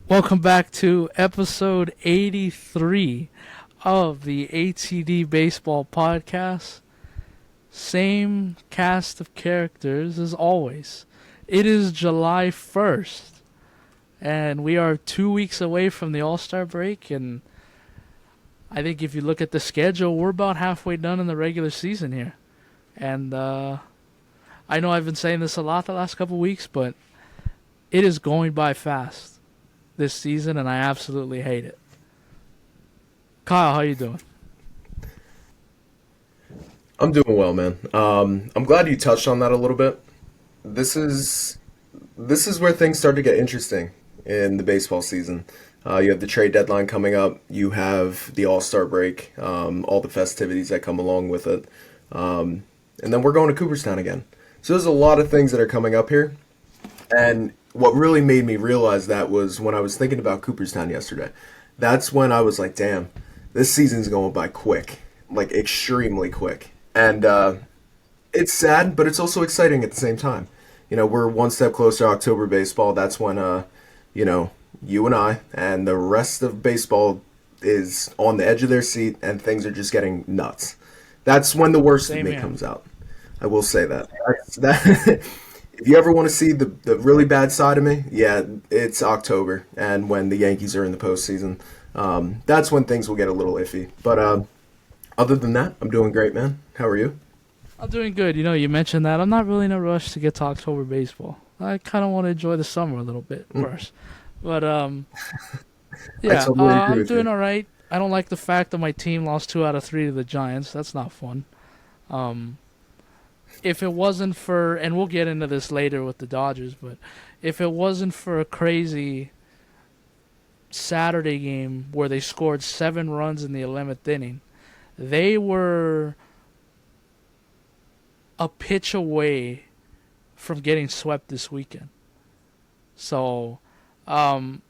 Welcome back to episode 83 of the ATD Baseball Podcast. Same cast of characters as always. It is July 1st, and we are 2 weeks away from the All-Star break, and I think if you look at the schedule, we're about halfway done in the regular season here. And I know I've been saying this a lot the last couple weeks, but it is going by fast this season, and I absolutely hate it. Kyle, how you doing? I'm doing well, man. I'm glad you touched on that a little bit. This is this is where things start to get interesting in the baseball season. You have the trade deadline coming up. You have the All-Star break, all the festivities that come along with it, and then we're going to Cooperstown again. So there's a lot of things that are coming up here. And what really made me realize that was when I was thinking about Cooperstown yesterday. That's when I was like, damn, this season's going by quick, like extremely quick. And it's sad, but it's also exciting at the same time. We're one step closer to October baseball. That's when, you know, you and I and the rest of baseball is on the edge of their seat and things are just getting nuts. That's when the worst of Same me here. comes out. I will say that. If you ever want to see the really bad side of me, yeah, it's October and when the Yankees are in the postseason. That's when things will get a little iffy. But other than that, I'm doing great, man. How are you? I'm doing good. You know, you mentioned that. I'm not really in a rush to get to October baseball. I kind of want to enjoy the summer a little bit Mm, first. But, I yeah, totally agree I'm with doing you. all right. I don't like the fact that my team lost 2 out of 3 to the Giants. That's not fun. Um, if it wasn't for, and we'll get into this later with the Dodgers, but if it wasn't for a crazy Saturday game where they scored 7 runs in the 11th inning, they were a pitch away from getting swept this weekend. So, um,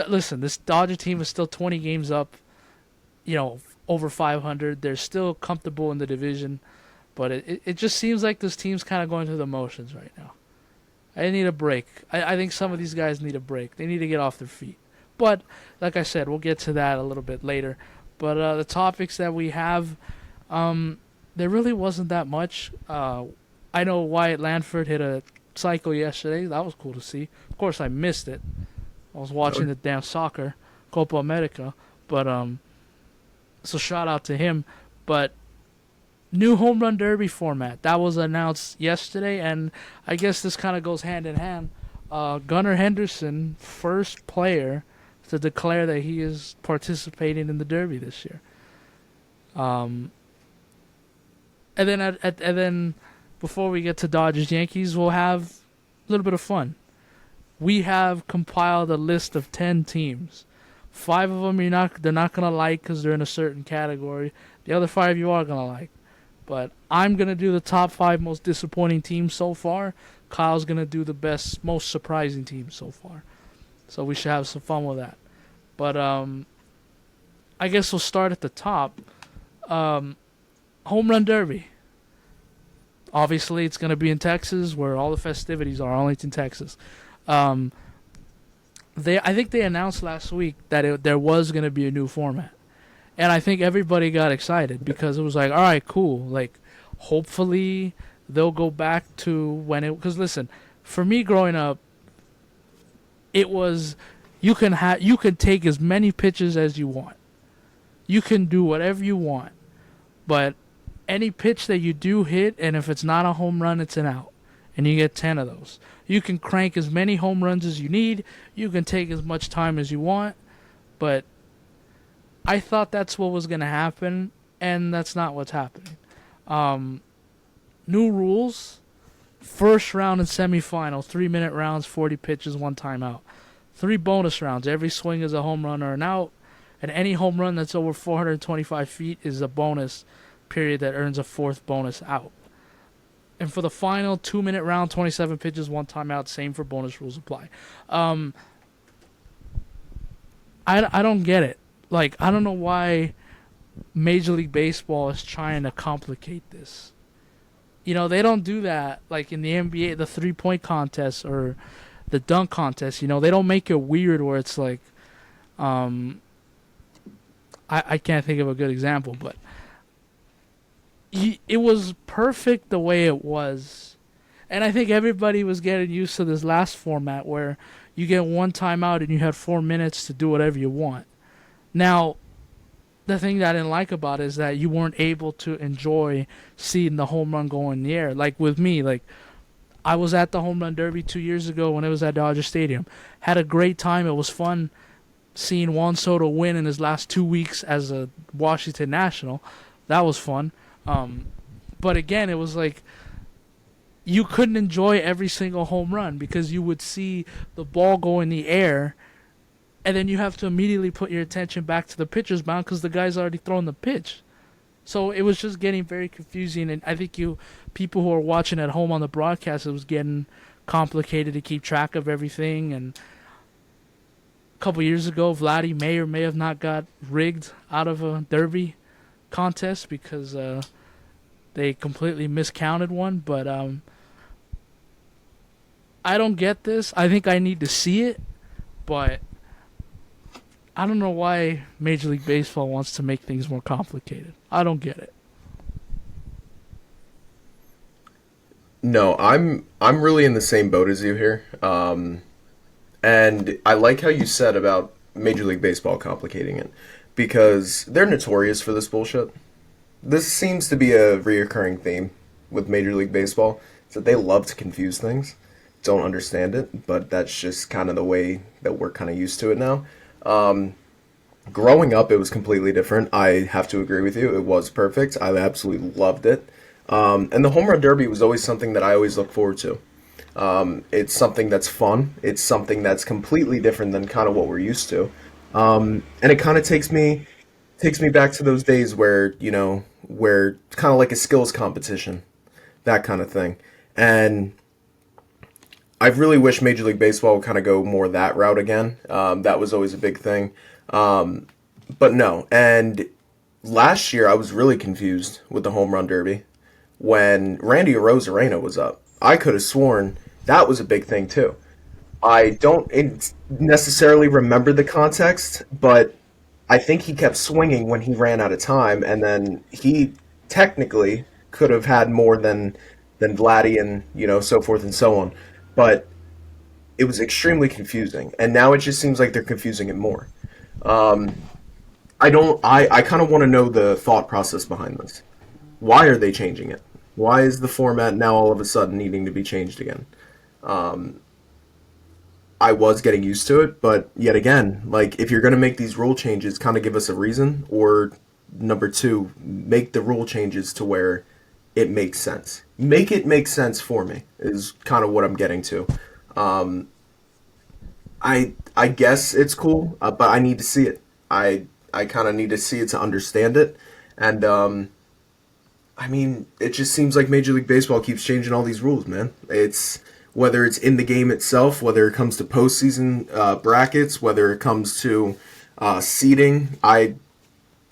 listen. This Dodger team is still 20 games up. Over 500. They're still comfortable in the division, but it just seems like this team's kind of going through the motions right now. I need a break. I think some of these guys need a break. They need to get off their feet. But like I said, we'll get to that a little bit later. But the topics that we have, there really wasn't that much. I know Wyatt Lanford hit a cycle yesterday. That was cool to see. Of course, I missed it. I was watching Oh, the damn soccer, Copa America. But so shout out to him. But new home run derby format that was announced yesterday, and I guess this kind of goes hand in hand. Gunnar Henderson, first player to declare that he is participating in the derby this year. Um, and then before we get to Dodgers Yankees, we'll have a little bit of fun. We have compiled a list of 10 teams. 5 of them they're not gonna like because they're in a certain category. The other 5 you are gonna like. But I'm gonna do the top 5 most disappointing teams so far. Kyle's gonna do the best, most surprising teams so far. So we should have some fun with that. But I guess we'll start at the top. Um, Home Run Derby. Obviously, it's gonna be in Texas, where all the festivities are. Arlington, Texas. Um, I think they announced last week that there was gonna be a new format. And I think everybody got excited because it was like, all right, cool. Like, hopefully they'll go back to when it. Because listen, for me growing up, it was you can take as many pitches as you want. You can do whatever you want, but any pitch that you do hit, and if it's not a home run, it's an out, and you get 10 of those. You can crank as many home runs as you need. You can take as much time as you want, but I thought that's what was going to happen, and that's not what's happening. Um, New rules: first round and semifinal, 3-minute rounds, 40 pitches, one timeout. 3 bonus rounds. Every swing is a home run or an out, and any home run that's over 425 feet is a bonus period that earns a 4th bonus out. And for the final 2-minute round, 27 pitches, one timeout. Same for bonus rules apply. Um, I don't get it. Like, I don't know why Major League Baseball is trying to complicate this. They don't do that like in the NBA, the 3-point contest or the dunk contest. They don't make it weird where it's like, I can't think of a good example, but it was perfect the way it was. And I think everybody was getting used to this last format where you get one timeout and you had 4 minutes to do whatever you want. Now, the thing that I didn't like about it is that you weren't able to enjoy seeing the home run go in the air. Like with me, like I was at the home run derby 2 years ago when it was at Dodger Stadium. Had a great time. It was fun seeing Juan Soto win in his last 2 weeks as a Washington National. That was fun. But again, it was like you couldn't enjoy every single home run because you would see the ball go in the air, and then you have to immediately put your attention back to the pitcher's mound because the guy's already thrown the pitch. So it was just getting very confusing, and I think people who are watching at home on the broadcast, it was getting complicated to keep track of everything. And a couple years ago, Vladdy may or may have not got rigged out of a derby contest because they completely miscounted one. But I don't get this. I think I need to see it, but I don't know why Major League Baseball wants to make things more complicated. I don't get it. No, I'm really in the same boat as you here. And I like how you said about Major League Baseball complicating it because they're notorious for this bullshit. This seems to be a reoccurring theme with Major League Baseball. Is that they love to confuse things, don't understand it, but that's just kind of the way that we're kind of used to it now. Growing up, it was completely different. I have to agree with you. It was perfect. I absolutely loved it. And the home run derby was always something that I always look forward to. It's something that's fun. It's something that's completely different than kind of what we're used to. And it kind of takes me back to those days where, where kind of like a skills competition, that kind of thing. And I really wish Major League Baseball would kind of go more that route again. That was always a big thing. But no. And last year I was really confused with the home run derby when Randy Arozarena was up. I could have sworn that was a big thing too. I don't necessarily remember the context, but I think he kept swinging when he ran out of time, and then he technically could have had more than Vladdy and so forth and so on. But it was extremely confusing, and now it just seems like they're confusing it more. I kind of want to know the thought process behind this. Why are they changing it? Why is the format now all of a sudden needing to be changed again? I was getting used to it, but yet again, like if you're going to make these rule changes, kind of give us a reason, or number two, make the rule changes to where it makes sense. Make it make sense for me is kind of what I'm getting to. I guess it's cool, but I need to see it. I kind of need to see it to understand it, and I mean, it just seems like Major League Baseball keeps changing all these rules, man. It's whether it's in the game itself, whether it comes to postseason brackets, whether it comes to seeding.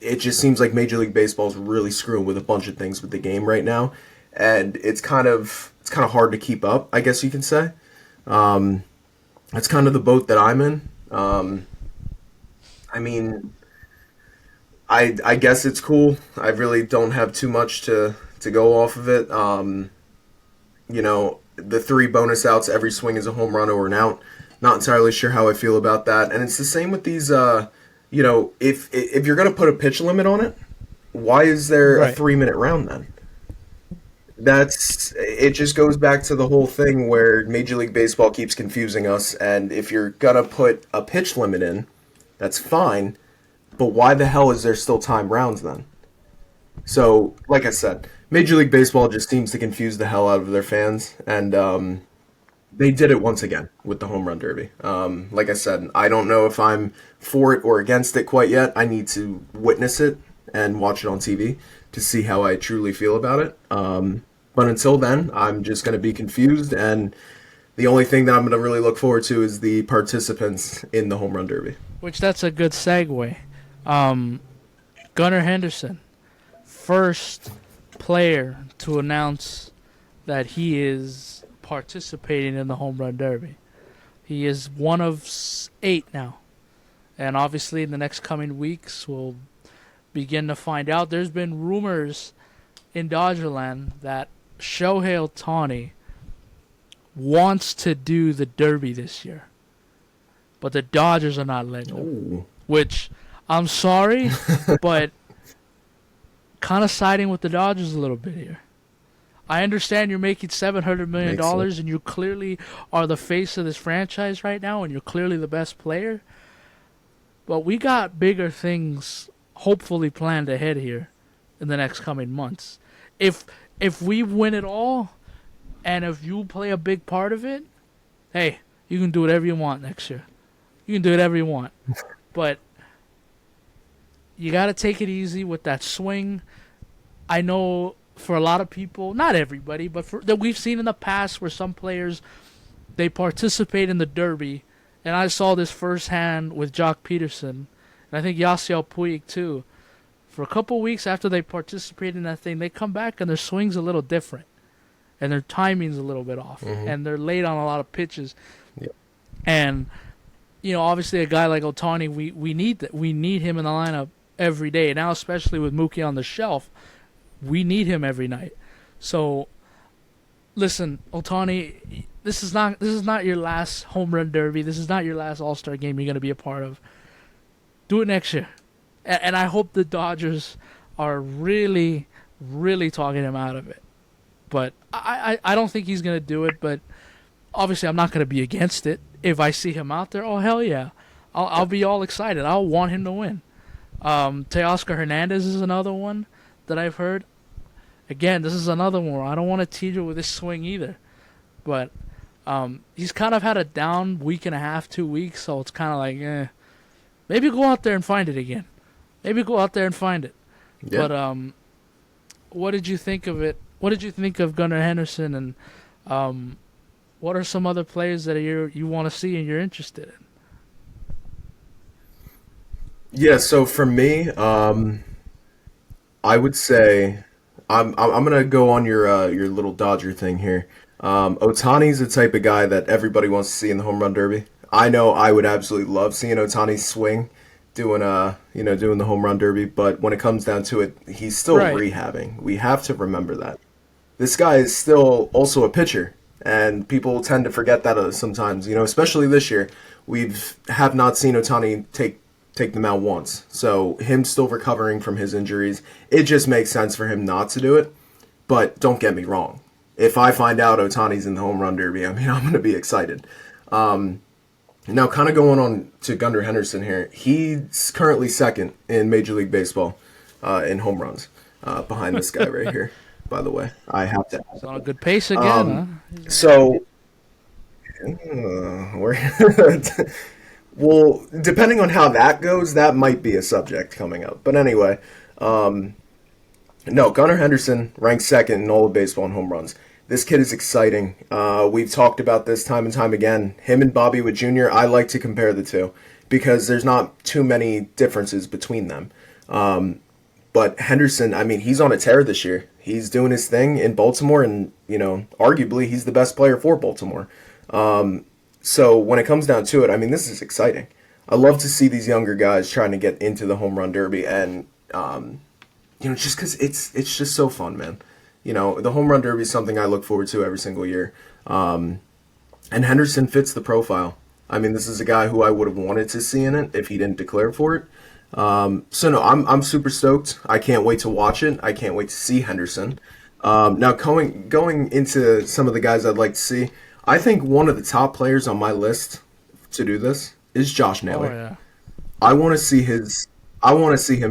It just seems like Major League Baseball is really screwing with a bunch of things with the game right now, and it's kind of hard to keep up, I guess you can say. That's kind of the boat that I'm in. I mean, I guess it's cool. I really don't have too much to go off of it. The 3 bonus outs, every swing is a home run or an out. Not entirely sure how I feel about that. And it's the same with these. If you're gonna put a pitch limit on it, why is there a Right. 3-minute round then? It just goes back to the whole thing where Major League Baseball keeps confusing us. And if you're gonna put a pitch limit in, that's fine. But why the hell is there still time rounds then? So, like I said, Major League Baseball just seems to confuse the hell out of their fans, and they did it once again with the home run derby. Like I said, I don't know if I'm for it or against it quite yet. I need to witness it and watch it on TV to see how I truly feel about it. But until then, I'm just going to be confused, and the only thing that I'm going to really look forward to is the participants in the home run derby. Which that's a good segue. Gunnar Henderson, first player to announce that he is participating in the home run derby. He is one of 8 now. And obviously, in the next coming weeks, we'll begin to find out. There's been rumors in Dodgerland that Shohei Ohtani wants to do the Derby this year, but the Dodgers are not letting him. Ooh. Which, I'm sorry, but kind of siding with the Dodgers a little bit here. I understand you're making $700 million Makes sense. and you clearly are the face of this franchise right now and you're clearly the best player. But we got bigger things hopefully planned ahead here in the next coming months. If we win it all and if you play a big part of it, hey, you can do whatever you want next year. You can do whatever you want. But you got to take it easy with that swing. I know for a lot of people, not everybody, but that we've seen in the past where some players, they participate in the Derby, and I saw this firsthand with Jock Peterson, and I think Yasiel Puig too. For a couple weeks after they participate in that thing, they come back and their swing's a little different, and their timing's a little bit off, and they're late on a lot of pitches. Yep. And obviously a guy like Ohtani, we need that. We need him in the lineup every day. Now, especially with Mookie on the shelf, we need him every night. So, listen, Ohtani, this is not your last home run derby. This is not your last All-Star game you're going to be a part of. Do it next year. And I hope the Dodgers are really, really talking him out of it. But I don't think he's going to do it, but obviously I'm not going to be against it. If I see him out there, oh, hell yeah. I'll be all excited. I'll want him to win. Teoscar Hernandez is another one that I've heard. Again, this is another one where I don't want to teeter with this swing either. But he's kind of had a down week and a half, 2 weeks, so it's kind of like, maybe go out there and find it again. Maybe go out there and find it. Yeah. But what did you think of it? What did you think of Gunnar Henderson, and what are some other players that you want to see and you're interested in? Yeah, so for me, I would say I'm gonna go on your little Dodger thing here. Otani's the type of guy that everybody wants to see in the home run derby. I know I would absolutely love seeing Otani swing, doing the home run derby. But when it comes down to it, he's still Right. rehabbing. We have to remember that this guy is still also a pitcher, and people tend to forget that sometimes. Especially this year, have not seen Otani take them out once. So him still recovering from his injuries, it just makes sense for him not to do it. But don't get me wrong. If I find out Otani's in the home run derby, I'm going to be excited. Now, kind of going on to Gunnar Henderson here, he's currently second in Major League Baseball in home runs, behind this guy right here, by the way. I have to add It's that. on a good pace again, huh? So, we're well, depending on how that goes, that might be a subject coming up. But anyway, no, Gunnar Henderson ranks second in all of baseball in home runs. This kid is exciting. We've talked about this time and time again. Him and Bobby Witt Jr., I like to compare the two because there's not too many differences between them. But Henderson, I mean, he's on a tear this year. He's doing his thing in Baltimore, and, arguably he's the best player for Baltimore. So when it comes down to it, I mean, this is exciting. I love to see these younger guys trying to get into the home run derby, and just because it's just so fun, man. The home run derby is something I look forward to every single year, and Henderson fits the profile. I mean, this is a guy who I would have wanted to see in it if he didn't declare for it. So no, I'm super stoked. I can't wait to watch it. I can't wait to see Henderson. Now going into some of the guys I'd like to see. I think one of the top players on my list to do this is Josh Naylor. Oh, yeah. I want to see him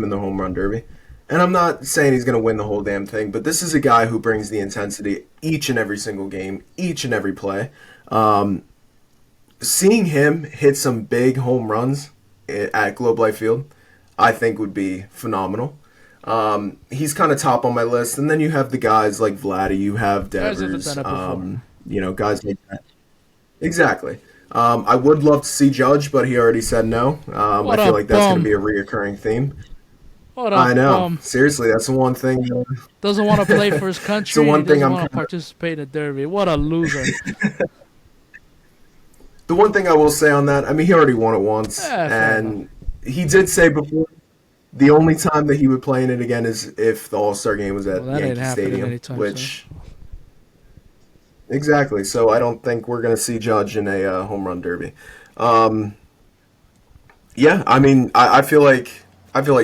in the home run derby. And I'm not saying he's going to win the whole damn thing, but this is a guy who brings the intensity each and every single game, each and every play. Seeing him hit some big home runs at Globe Life Field, I think would be phenomenal. He's kind of top on my list, and then you have the guys like Vladdy, you have Guys that have Devers, done it before. guys like that. Exactly. I would love to see Judge, but he already said no. What I a feel like that's going bum. to be a reoccurring theme. What a I know. bum. Seriously, that's the one thing. Doesn't want to play for his country. one He thing doesn't I'm want to kinda- participate in the derby. What a loser. The The one thing I will say on that, I mean, he already won it once, Fair enough. and he did say before the only time that he would play in it again is if the All Star game was Well, at that ain't Yankee happening Stadium, anytime soon. which exactly. So I don't think we're going to see Judge in a home run derby. Um, yeah, I mean, I feel like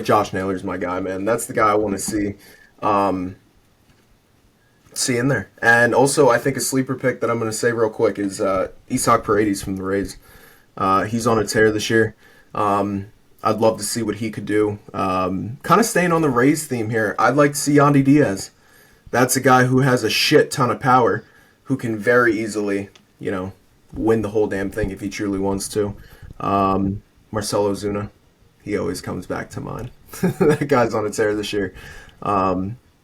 Josh Naylor's my guy, man. That's the guy I want to um, see in there. And also, I think a sleeper pick that I'm going to say real quick is Isak Paredes from the Rays. He's on a tear this year. I'd love to see what he could do. Kind of staying on the Rays theme here, I'd like to see Yandy Diaz. That's a guy who has a shit ton of power, who can very easily, win the whole damn thing if he truly wants to. Marcelo Zuna, he always comes back to mind. That guy's on a tear this year.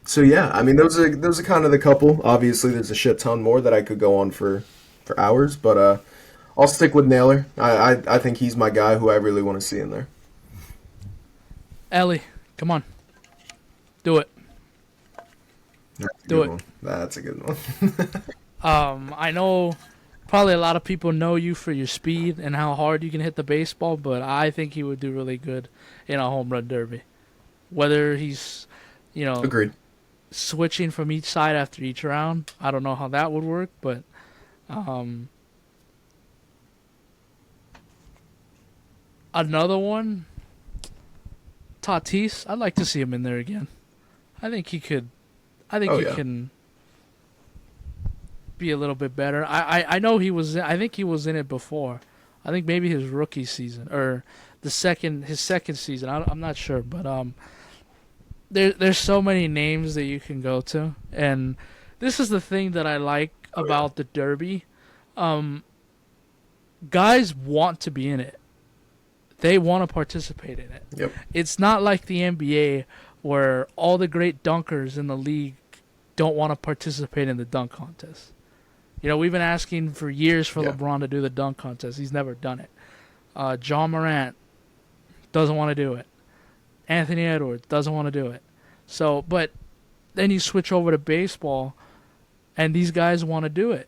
So yeah, I mean those are kind of the couple. Obviously, there's a shit ton more that I could go on for hours, but I'll stick with Naylor. I think he's my guy who I really want to see in there. Ellie, come on, do it, That's a do good it. one. That's a good one. I know probably a lot of people know you for your speed and how hard you can hit the baseball, but I think he would do really good in a home run derby. Whether he's, you know, Agreed. switching from each side after each round, I don't know how that would work, but um, another one, Tatis, I'd like to see him in there again. I think he could. I think Oh he yeah. can be a little bit better. I know he was. I think he was in it before. I think maybe his rookie season or his second season. I'm not sure, but there's so many names that you can go to, and this is the thing that I like Oh yeah. about the Derby. Um, Guys want to be in it. They want to participate in it. Yep. It's not like the NBA where all the great dunkers in the league don't want to participate in the dunk contest. You know, we've been asking for years for Yeah. LeBron to do the dunk contest. He's never done it. John Morant doesn't want to do it. Anthony Edwards doesn't want to do it. So, but then you switch over to baseball, and these guys want to do it.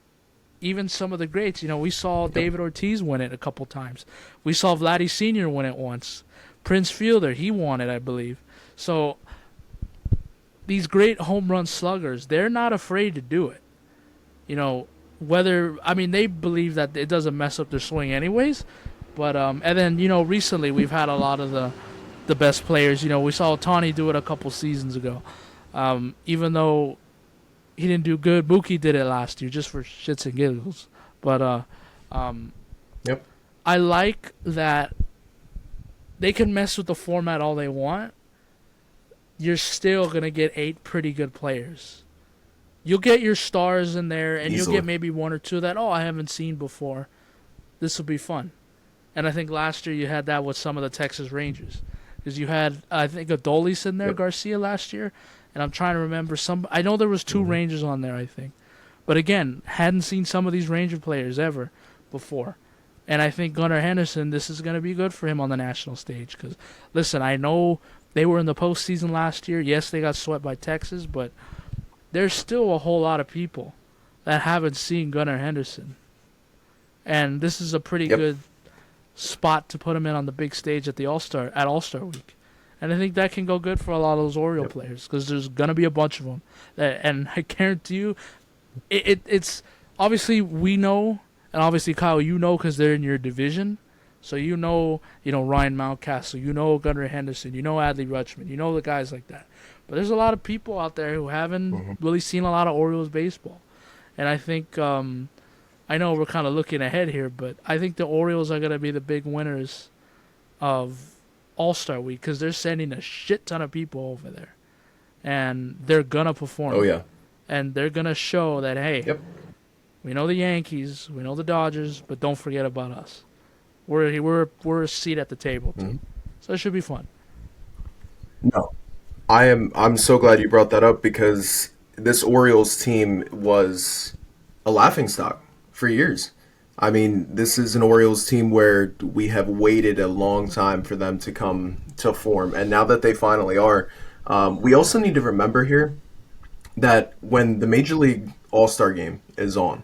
Even some of the greats, you know, we saw Yep. David Ortiz win it a couple times. We saw Vladdy Sr. win it once. Prince Fielder, he won it, I believe. So these great home run sluggers, they're not afraid to do it. You know, they believe that it doesn't mess up their swing anyways. But and then recently we've had a lot of the best players. You know, we saw Tawny do it a couple seasons ago. Even though he didn't do good, Mookie did it last year just for shits and giggles. But um, Yep. I like that they can mess with the format all they want. You're still gonna get 8 pretty good players. You'll get your stars in there, and you'll Easily. get maybe one or two that I haven't seen before. This will be fun. And I think last year you had that with some of the Texas Rangers, because you had I think Adolis in there, Yep. Garcia last year, and I'm trying to remember some. I know there was 2 Mhm. Rangers on there, I think, but again, hadn't seen some of these Ranger players ever before. And I think Gunnar Henderson, this is going to be good for him on the national stage. Because, listen, I know they were in the postseason last year. Yes, they got swept by Texas, but there's still a whole lot of people that haven't seen Gunnar Henderson. And this is a pretty Yep. good spot to put him in on the big stage at the All-Star Week. And I think that can go good for a lot of those Oriole Yep. players because there's going to be a bunch of them. And I guarantee you, it's obviously we know, and obviously Kyle, you know because they're in your division. So you know Ryan Mountcastle, you know Gunnar Henderson, you know Adley Rutschman, you know the guys like that. But there's a lot of people out there who haven't Mhm. really seen a lot of Orioles baseball. And I think I know we're kind of looking ahead here, but I think the Orioles are going to be the big winners of All-Star Week because they're sending a shit ton of people over there. And they're going to perform. Oh yeah. And they're going to show that, hey, Yep. we know the Yankees, we know the Dodgers, but don't forget about us. We're a seat at the table, too. Mhm. So it should be fun. No. I'm so glad you brought that up because this Orioles team was a laughingstock for years. I mean, this is an Orioles team where we have waited a long time for them to come to form, and now that they finally are, we also need to remember here that when the Major League All-Star game is on,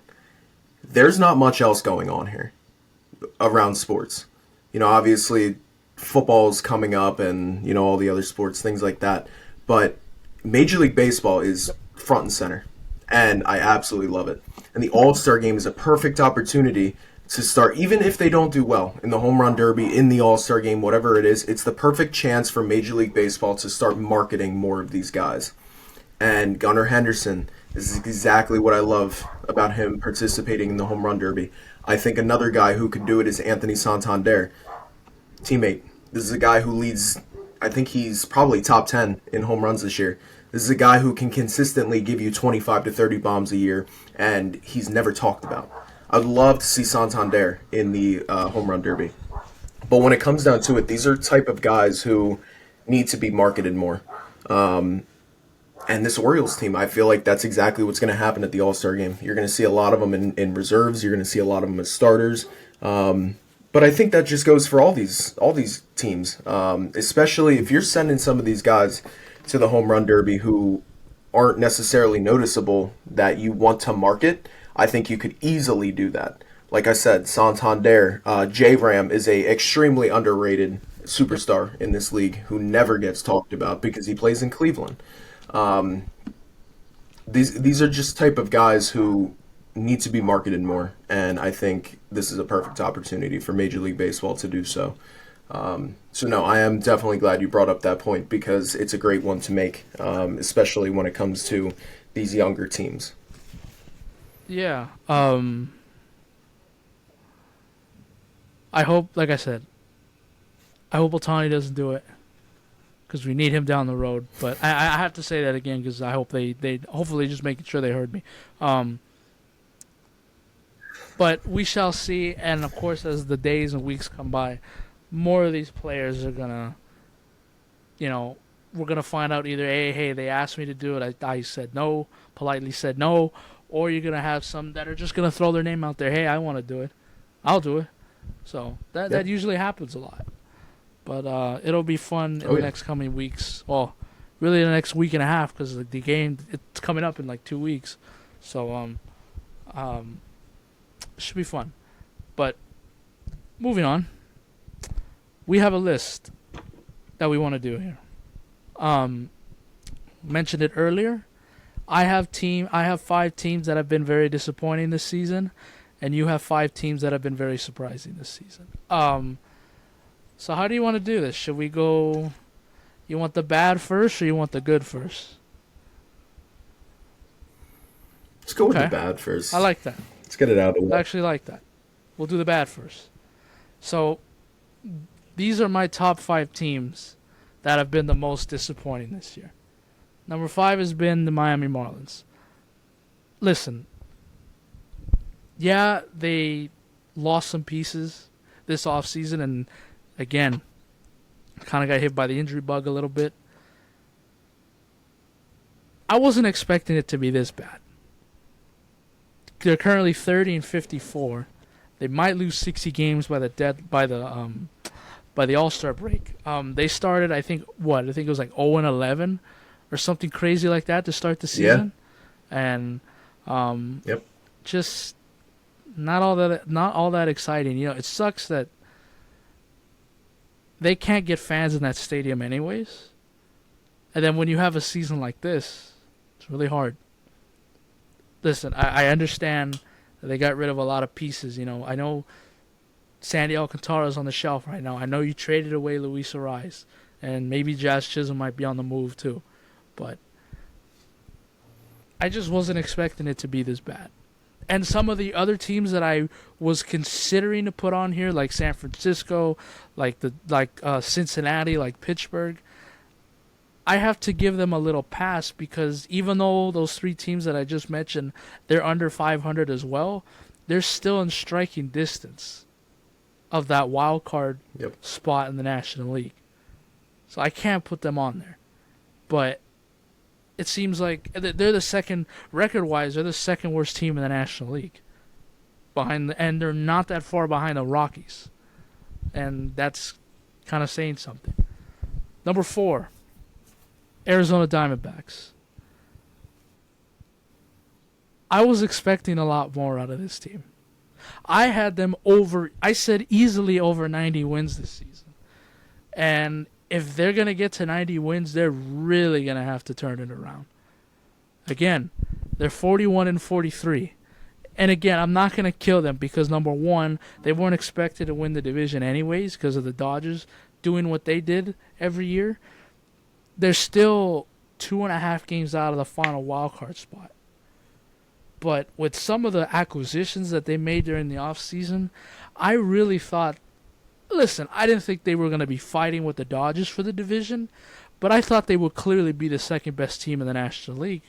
there's not much else going on here. around sports. Obviously football's coming up and, all the other sports, things like that. But Major League Baseball is Yep. front and center. And I absolutely love it. And the All-Star game is a perfect opportunity to start, even if they don't do well in the home run derby, in the All-Star game, whatever it is, it's the perfect chance for Major League Baseball to start marketing more of these guys. And Gunnar Henderson is exactly what I love about him participating in the home run derby. I think another guy who could do it is Anthony Santander, teammate. This is a guy who leads, I think he's probably top 10 in home runs this year. This is a guy who can consistently give you 25 to 30 bombs a year, and he's never talked about. I'd love to see Santander in the home run derby. But when it comes down to it, these are type of guys who need to be marketed more. And this Orioles team, I feel like that's exactly what's going to happen at the All-Star game. You're going to see a lot of them in reserves. You're going to see a lot of them as starters. But I think that just goes for all these teams, especially if you're sending some of these guys to the home run derby who aren't necessarily noticeable that you want to market. I think you could easily do that. Like I said, Santander, J-Ram is a extremely underrated superstar in this league who never gets talked about because he plays in Cleveland. Um, these are just type of guys who need to be marketed more, and I think this is a perfect opportunity for Major League Baseball to do so. So no, I am definitely glad you brought up that point because it's a great one to make, especially when it comes to these younger teams. Yeah. I hope, like I said, I hope Otani doesn't do it because we need him down the road. But I have to say that again because I hope they hopefully just making sure they heard me. Um, but we shall see, and of course, as the days and weeks come by, more of these players are gonna, you know, we're gonna find out either hey, they asked me to do it, I said no, politely said no, or you're gonna have some that are just gonna throw their name out there. Hey, I want to do it, I'll do it. So that Yep. usually happens a lot. But it'll be fun in Oh the yeah. next coming weeks. Well, really the next week and a half because the game it's coming up in like 2 weeks. So um, should be fun. But moving on, we have a list that we want to do here. Um, mentioned it earlier. I have 5 teams that have been very disappointing this season, and you have 5 teams that have been very surprising this season. So how do you want to do this? Should we go? You want the bad first, or you want the good first? Let's go with the Okay, bad I first. like that. Let's get it out of the I way. actually like that. We'll do the bad first. So these are my top 5 teams that have been the most disappointing this year. Number 5 has been the Miami Marlins. Listen, yeah, they lost some pieces this offseason, and again, kind of got hit by the injury bug a little bit. I wasn't expecting it to be this bad. They're currently 30-54. They might lose 60 games by the All-Star break. They started, I think it was like 0-11 or something crazy like that to start the Yeah. season, and Yep. just not all that exciting. You know, it sucks that they can't get fans in that stadium anyways. And then when you have a season like this, it's really hard. Listen, I understand that they got rid of a lot of pieces. You know, I know Sandy Alcantara's on the shelf right now. I know you traded away Luis Ariz, and maybe Jazz Chisholm might be on the move too. But I just wasn't expecting it to be this bad. And some of the other teams that I was considering to put on here, like San Francisco, like Cincinnati, like Pittsburgh, I have to give them a little pass because even though those 3 teams that I just mentioned, they're under 500 as well, they're still in striking distance of that wild card Yep. spot in the National League. So I can't put them on there. But it seems like they're the second record-wise. They're the second worst team in the National League, and they're not that far behind the Rockies, and that's kind of saying something. Number 4, Arizona Diamondbacks. I was expecting a lot more out of this team. I had them over. I said easily over 90 wins this season, and if they're gonna get to 90 wins, they're really gonna have to turn it around. Again, they're 41-43. And again, I'm not going to kill them because, number one, they weren't expected to win the division anyways because of the Dodgers doing what they did every year. They're still 2.5 games out of the final wild card spot. But with some of the acquisitions that they made during the offseason, I really thought, listen, I didn't think they were going to be fighting with the Dodgers for the division, but I thought they would clearly be the second best team in the National League.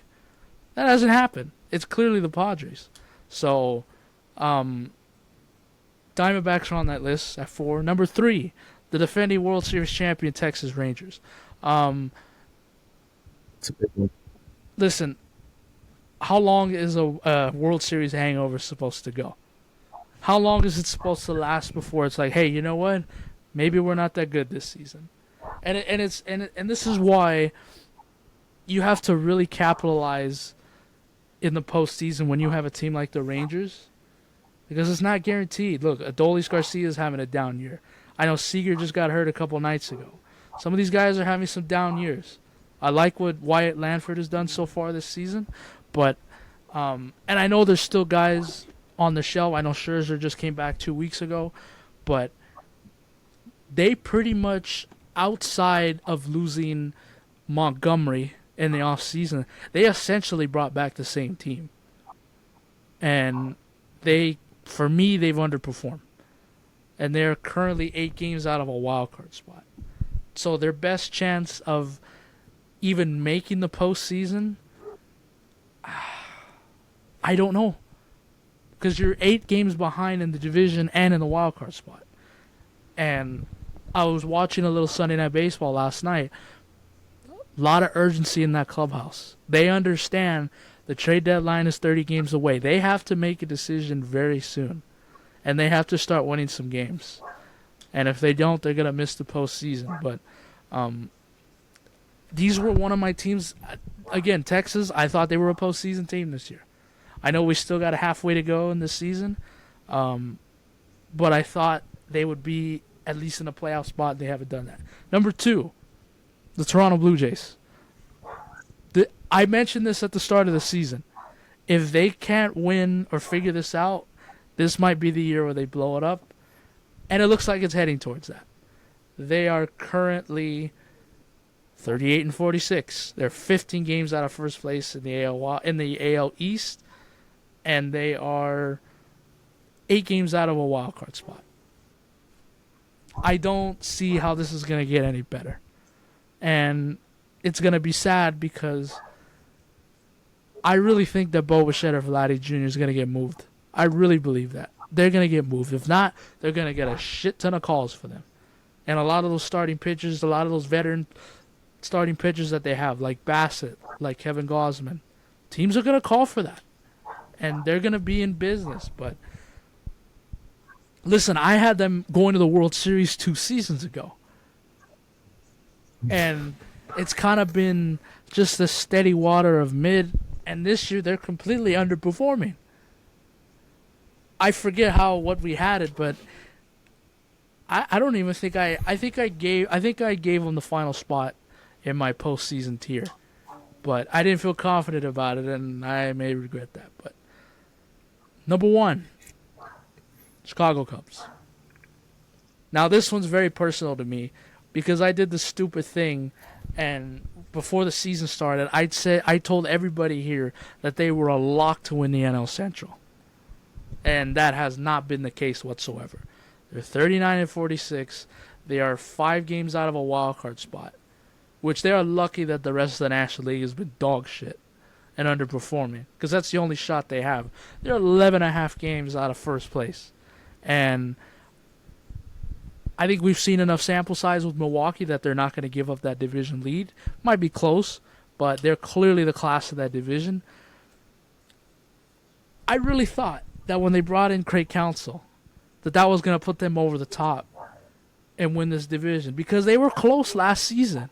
That hasn't happened. It's clearly the Padres. So, Diamondbacks are on that list at 4. Number 3, the defending World Series champion Texas Rangers. It's a big one. Listen, how long is a World Series hangover supposed to go? How long is it supposed to last before it's like, hey, you know what? Maybe we're not that good this season. And this is why you have to really capitalize in the postseason when you have a team like the Rangers, because it's not guaranteed. Look, Adolis Garcia is having a down year. I know Seager just got hurt a couple nights ago. Some of these guys are having some down years. I like what Wyatt Lanford has done so far this season, but and I know there's still guys on the shelf. I know Scherzer just came back 2 weeks ago, but they pretty much, outside of losing Montgomery in the offseason, they essentially brought back the same team. And for me, they've underperformed. And they're currently 8 games out of a wild card spot. So their best chance of even making the postseason, I don't know. Because you're 8 games behind in the division and in the wild card spot. And I was watching a little Sunday Night Baseball last night. A lot of urgency in that clubhouse. They understand the trade deadline is 30 games away. They have to make a decision very soon. And they have to start winning some games. And if they don't, they're going to miss the postseason. But these were one of my teams. Again, Texas, I thought they were a postseason team this year. I know we still got a halfway to go in this season. But I thought they would be at least in a playoff spot. They haven't done that. Number 2. The Toronto Blue Jays. I mentioned this at the start of the season. If they can't win or figure this out, this might be the year where they blow it up. And it looks like it's heading towards that. They are currently 38-46. They're 15 games out of first place in the AL East. And they are 8 games out of a wild card spot. I don't see how this is going to get any better. And it's going to be sad because I really think that Bo Bichette or Vladdy Jr. is going to get moved. I really believe that. They're going to get moved. If not, they're going to get a shit ton of calls for them. And a lot of those starting pitchers, a lot of those veteran starting pitchers that they have, like Bassett, like Kevin Gausman, teams are going to call for that. And they're going to be in business. But listen, I had them going to the World Series 2 seasons ago. And it's kind of been just the steady water of mid. And this year, they're completely underperforming. I forget what we had it, but I don't even think I think I gave them the final spot in my postseason tier. But I didn't feel confident about it, and I may regret that. But number 1, Chicago Cubs. Now, this one's very personal to me because I did the stupid thing, and before the season started, I told everybody here that they were a lock to win the NL Central. And that has not been the case whatsoever. They're 39-46. They are 5 games out of a wild card spot, which they are lucky that the rest of the National League has been dog shit and underperforming, because that's the only shot they have. They're 11.5 games out of first place. And I think we've seen enough sample size with Milwaukee that they're not going to give up that division lead. Might be close, but they're clearly the class of that division. I really thought that when they brought in Craig Counsell, that was going to put them over the top and win this division, because they were close last season.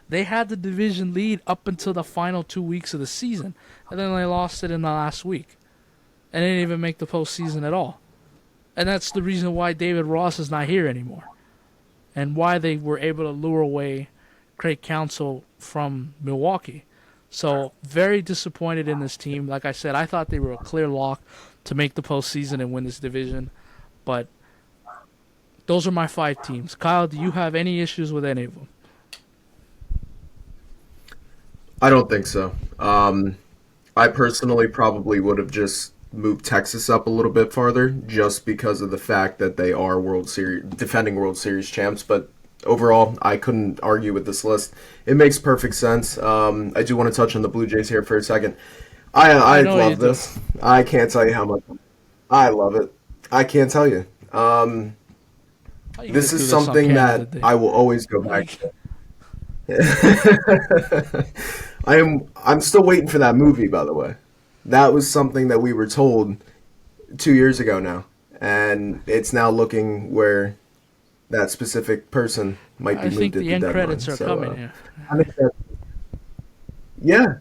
They had the division lead up until the final 2 weeks of the season, and then they lost it in the last week. And they didn't even make the postseason at all. And that's the reason why David Ross is not here anymore, and why they were able to lure away Craig Counsell from Milwaukee. So very disappointed in this team. Like I said, I thought they were a clear lock to make the postseason and win this division. But those are my 5 teams. Kyle, do you have any issues with any of them? I don't think so. I personally probably would have just moved Texas up a little bit farther just because of the fact that they are World Series defending World Series champs. But overall, I couldn't argue with this list. It makes perfect sense. I do want to touch on the Blue Jays here for a second. I I know you love do. this. I can't tell you how much I love it. I can't tell you. How you gonna This do is this on something Canada that Day? I will always go back Like, to. I'm still waiting for that movie, by the way. That was something that we were told 2 years ago now, and it's now looking where that specific person might be I think moved at the the end deadline. credits are So, coming here. I think that, yeah.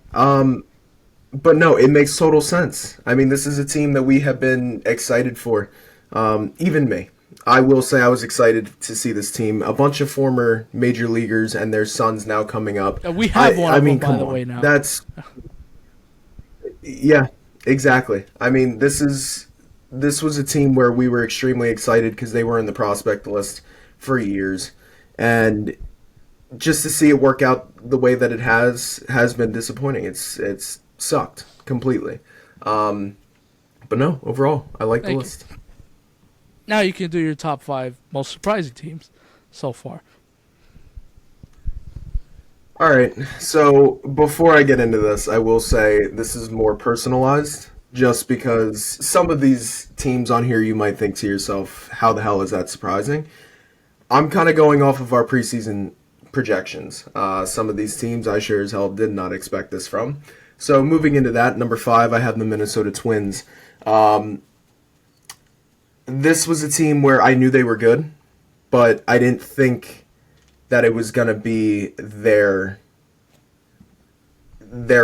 But no, it makes total sense. I mean, this is a team that we have been excited for. Even me. I will say I was excited to see this team. A bunch of former major leaguers and their sons now coming up. We have one I of them, mean, by come the on. way, now. That's yeah, exactly. I mean, this was a team where we were extremely excited because they were in the prospect list for years, and just to see it work out the way that it has been disappointing. It's sucked completely. Um, but no, overall, I like the Thank you. list. Now you can do your top 5 most surprising teams so far. All right. So before I get into this, I will say this is more personalized just because some of these teams on here you might think to yourself, how the hell is that surprising? I'm kind of going off of our preseason projections. Some of these teams I sure as hell did not expect this from. So moving into that, number 5, I have the Minnesota Twins. Um, this was a team where I knew they were good, but I didn't think that it was going to be their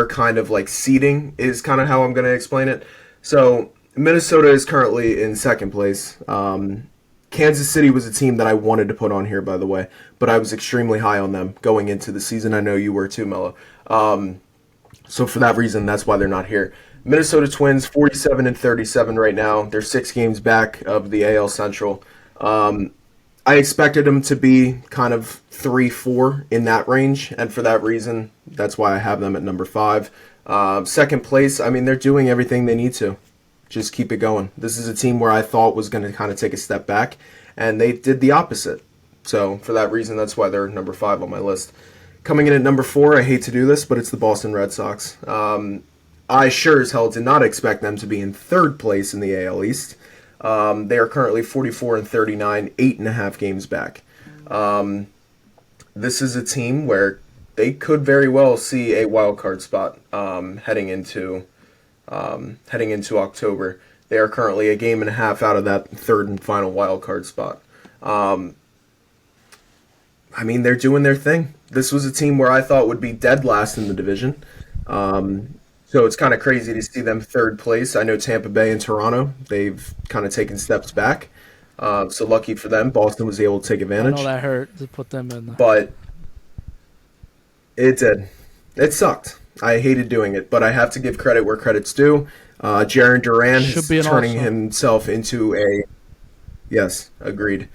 kind of like seeding is kind of how I'm going to explain it. So Minnesota is currently in second place. Kansas City was a team that I wanted to put on here, by the way, but I was extremely high on them going into the season. I know you were too, Melo. So for that reason, that's why they're not here. Minnesota Twins, 47 and 37 right now. They're 6 games back of the AL Central. Um, I expected them to be kind of 3-4 in that range, and for that reason, that's why I have them at number 5. Second place, I mean, they're doing everything they need to. Just keep it going. This is a team where I thought was going to kind of take a step back, and they did the opposite. So for that reason, that's why they're number 5 on my list. Coming in at number 4, I hate to do this, but it's the Boston Red Sox. I sure as hell did not expect them to be in third place in the AL East. They are currently 44 and 39, 8.5 games back. Um, this is a team where they could very well see a wild card spot heading into October. They are currently a game and a half out of that third and final wild card spot. Um, I mean, they're doing their thing. This was a team where I thought would be dead last in the division. So it's kind of crazy to see them third place. I know Tampa Bay and Toronto, they've kind of taken steps back. So lucky for them, Boston was able to take I know advantage. that hurt to put them in. But it did. It sucked. I hated doing it, but I have to give credit where credit's due. Jaron Duran Should is be an all turning star. himself into a yes, agreed.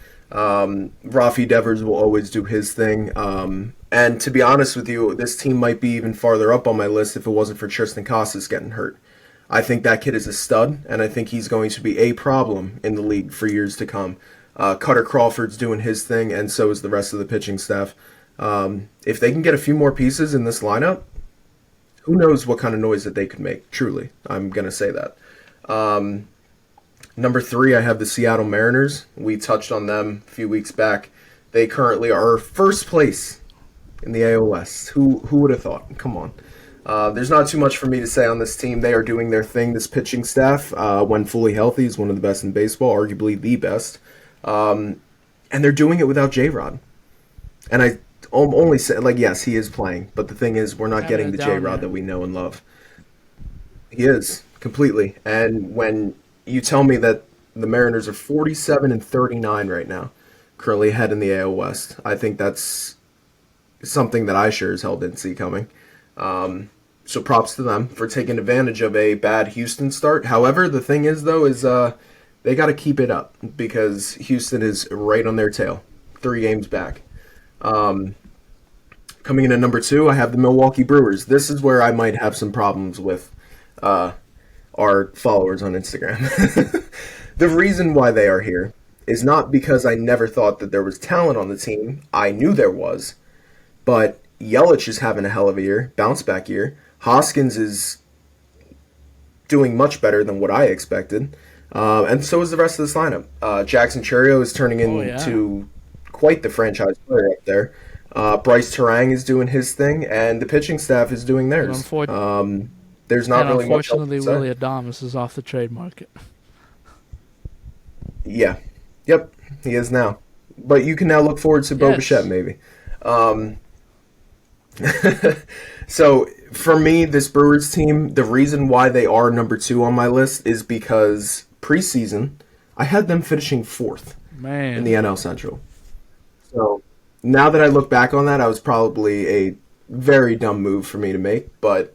Rafi Devers will always do his thing. And to be honest with you, this team might be even farther up on my list if it wasn't for Tristan Casas getting hurt. I think that kid is a stud, and I think he's going to be a problem in the league for years to come. Cutter Crawford's doing his thing, and so is the rest of the pitching staff. If they can get a few more pieces in this lineup, who knows what kind of noise that they could make, truly. I'm going to say that. Um, Number 3, I have the Seattle Mariners. We touched on them a few weeks back. They currently are first place in the AL West. Who would have thought? Come on. There's not too much for me to say on this team. They are doing their thing. This pitching staff, when fully healthy, is one of the best in baseball, arguably the best. And they're doing it without J-Rod. And I only say, like, yes, he is playing. But the thing is, we're not Having getting a the down J-Rod year. that we know and love. He is, completely. And when you tell me that The Mariners are 47-39 right now, currently ahead in the AL West. I think that's something that I sure as hell didn't see coming. So props to them for taking advantage of a bad Houston start. However, the thing is though is they got to keep it up because Houston is right on their tail, 3 games back. Um, Coming in at number 2, I have the Milwaukee Brewers. This is where I might have some problems with uh, our followers on Instagram. The reason why they are here is not because I never thought that there was talent on the team. I knew there was, but Yelich is having a hell of a year, bounce back year. Hoskins is doing much better than what I expected, and so is the rest of this lineup. Jackson Churio is turning Oh yeah. into quite the franchise player up there. Bryce Terang is doing his thing, and the pitching staff is doing And, theirs. unfor- There's and not really much else unfortunately, to say. Willie Adames is off the trade market. Yeah, yep, he is now. But you can now look forward to Bo Bichette, Yes. maybe. Um, so for me, this Brewers team, the reason why they are number 2 on my list is because preseason, I had them finishing 4th in the Man. NL Central. So now that I look back on that, I was probably a very dumb move for me to make, but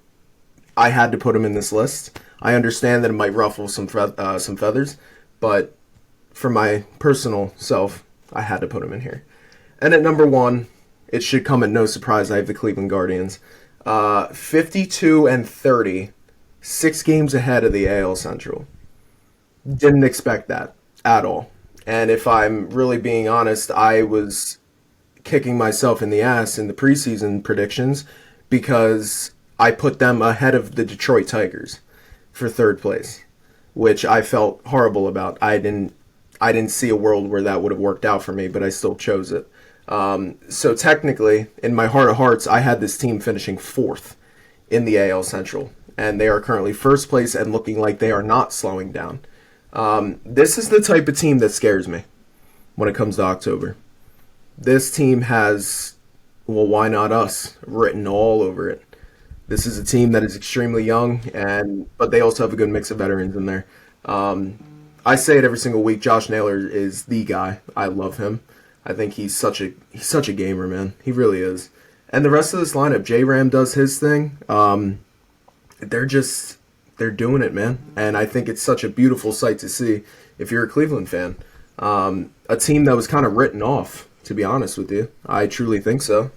I had to put them in this list. I understand that it might ruffle some feathers, but for my personal self, I had to put them in here. And at number 1, it should come at no surprise. I have the Cleveland Guardians, 52-30, 6 games ahead of the AL Central. Didn't expect that at all. And if I'm really being honest, I was kicking myself in the ass in the preseason predictions because I put them ahead of the Detroit Tigers for 3rd place, which I felt horrible about. I didn't see a world where that would have worked out for me, but I still chose it. So technically, in my heart of hearts, I had this team finishing 4th in the AL Central, and they are currently 1st place and looking like they are not slowing down. This is the type of team that scares me when it comes to October. This team has, well, why not us, written all over it. This is a team that is extremely young, but they also have a good mix of veterans in there. Um, I say it every single week. Josh Naylor is the guy. I love him. I think he's such a gamer, man. He really is. And the rest of this lineup, J Ram does his thing. They're just they're doing it, man. And I think it's such a beautiful sight to see if you're a Cleveland fan. A team that was kind of written off, to be honest with you. I truly think so.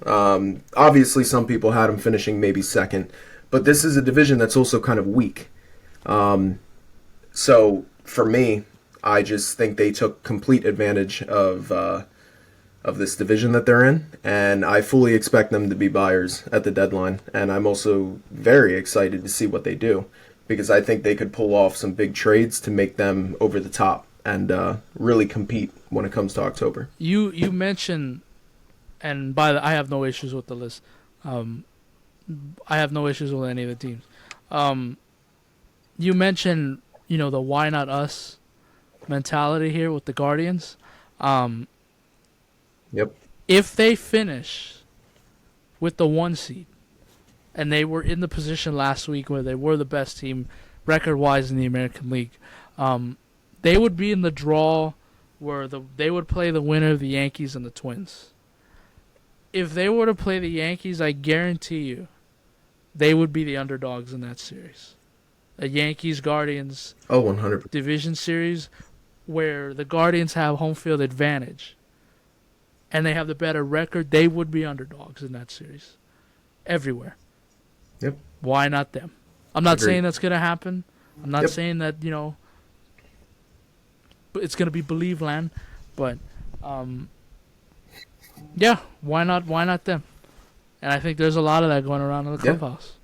Obviously, some people had them finishing maybe 2nd, but this is a division that's also kind of weak. So for me, I just think they took complete advantage of this division that they're in, and I fully expect them to be buyers at the deadline. And I'm also very excited to see what they do because I think they could pull off some big trades to make them over the top and really compete when it comes to October. You mentioned, and I have no issues with the list. Um, I have no issues with any of the teams. Um, you mentioned, the why not us mentality here with the Guardians. Um, Yep. if they finish with the 1 seed, and they were in the position last week where they were the best team record-wise in the American League, they would be in the draw where they would play the winner of the Yankees and the Twins. If they were to play the Yankees, I guarantee you they would be the underdogs in that series. A Yankees Guardians Oh, 100%. division series where the Guardians have home field advantage and they have the better record, they would be underdogs in that series. Everywhere. Yep. Why not them? I'm not Agreed. saying that's going to happen. I'm not Yep. saying that, it's going to be believe land, but yeah, why not them? And I think there's a lot of that going around in the Yeah. clubhouse.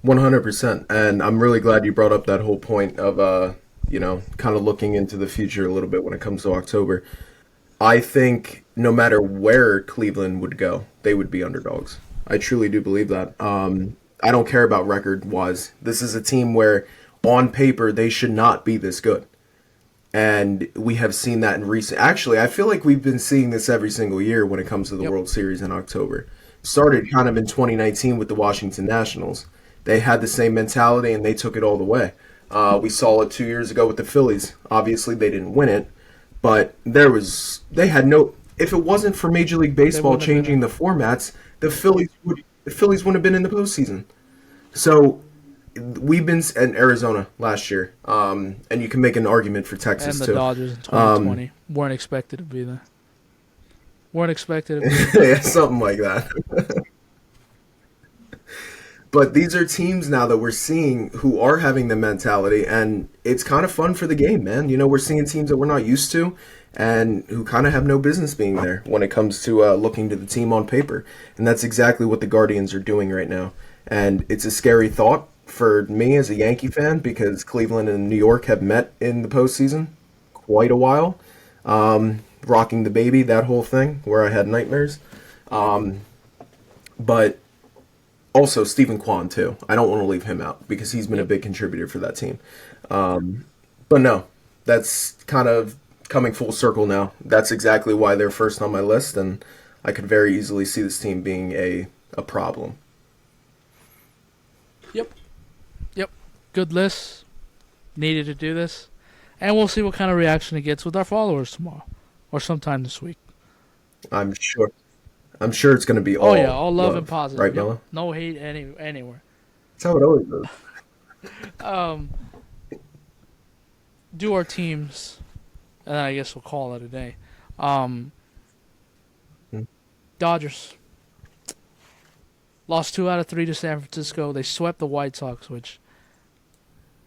100%. And I'm really glad you brought up that whole point of, kind of looking into the future a little bit when it comes to October. I think no matter where Cleveland would go, they would be underdogs. I truly do believe that. I don't care about record wise. This is a team where, on paper, they should not be this good. And we have seen that in recent. Actually, I feel like we've been seeing this every single year when it comes to the Yep. World Series in October. Started kind of in 2019 with the Washington Nationals. They had the same mentality and they took it all the way. We saw it 2 years ago with the Phillies. Obviously, they didn't win it, but they had no. If it wasn't for Major League They Baseball wouldn't have been changing in. the formats, the Phillies wouldn't have been in the postseason. So we've been in Arizona last year, and you can make an argument for And Texas the too. Dodgers in Um, 2020 weren't expected to be there. Weren't expected to be there. yeah, something like that. But these are teams now that we're seeing who are having the mentality, and it's kind of fun for the game, man. We're seeing teams that we're not used to, and who kind of have no business being there when it comes to looking to the team on paper. And that's exactly what the Guardians are doing right now. And it's a scary thought for me as a Yankee fan because Cleveland and New York have met in the postseason quite a while. Rocking the baby, that whole thing, where I had nightmares. But also Stephen Kwan too. I don't want to leave him out because he's been a Yep. big contributor for that team. But no, that's kind of coming full circle now. That's exactly why they're first on my list, and I could very easily see this team being a problem. Yep. Yep. Good list. Needed to do this. And we'll see what kind of reaction it gets with our followers tomorrow. Or sometime this week. I'm sure. I'm sure it's going to be Oh yeah, all all love and love, positive. right, Yep. Melo? No hate anywhere. That's how it always is. Um do our teams and then I guess we'll call it a day. Um Dodgers. Lost 2 out of 3 to San Francisco. They swept the White Sox, which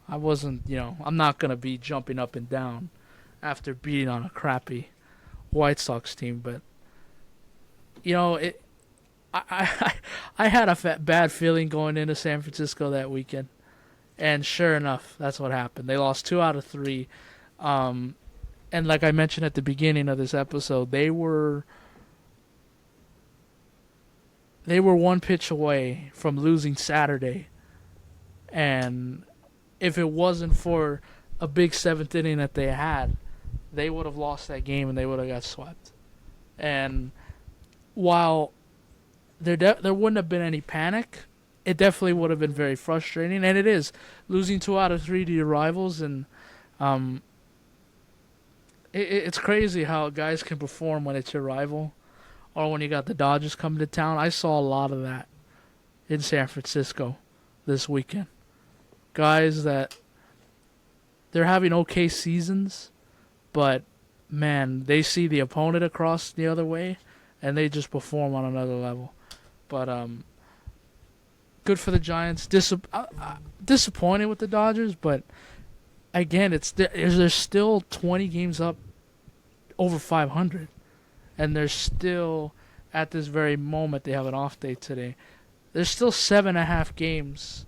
I wasn't, I'm not going to be jumping up and down after beating on a crappy White Sox team. But, it. I had a bad feeling going into San Francisco that weekend. And sure enough, that's what happened. They lost 2 out of 3. And like I mentioned at the beginning of this episode, they were one pitch away from losing Saturday. And if it wasn't for a big seventh inning that they had, they would have lost that game and they would have got swept. And while there wouldn't have been any panic, it definitely would have been very frustrating. And it is losing 2 out of 3 to your rivals, and it's crazy how guys can perform when it's your rival, or when you got the Dodgers coming to town. I saw a lot of that in San Francisco this weekend. Guys that they're having okay seasons, but man, they see the opponent across the other way, and they just perform on another level. But good for the Giants. Disappointed with the Dodgers, but again, there's still 20 games up over 500, and there's still at this very moment they have an off day today. There's still 7.5 games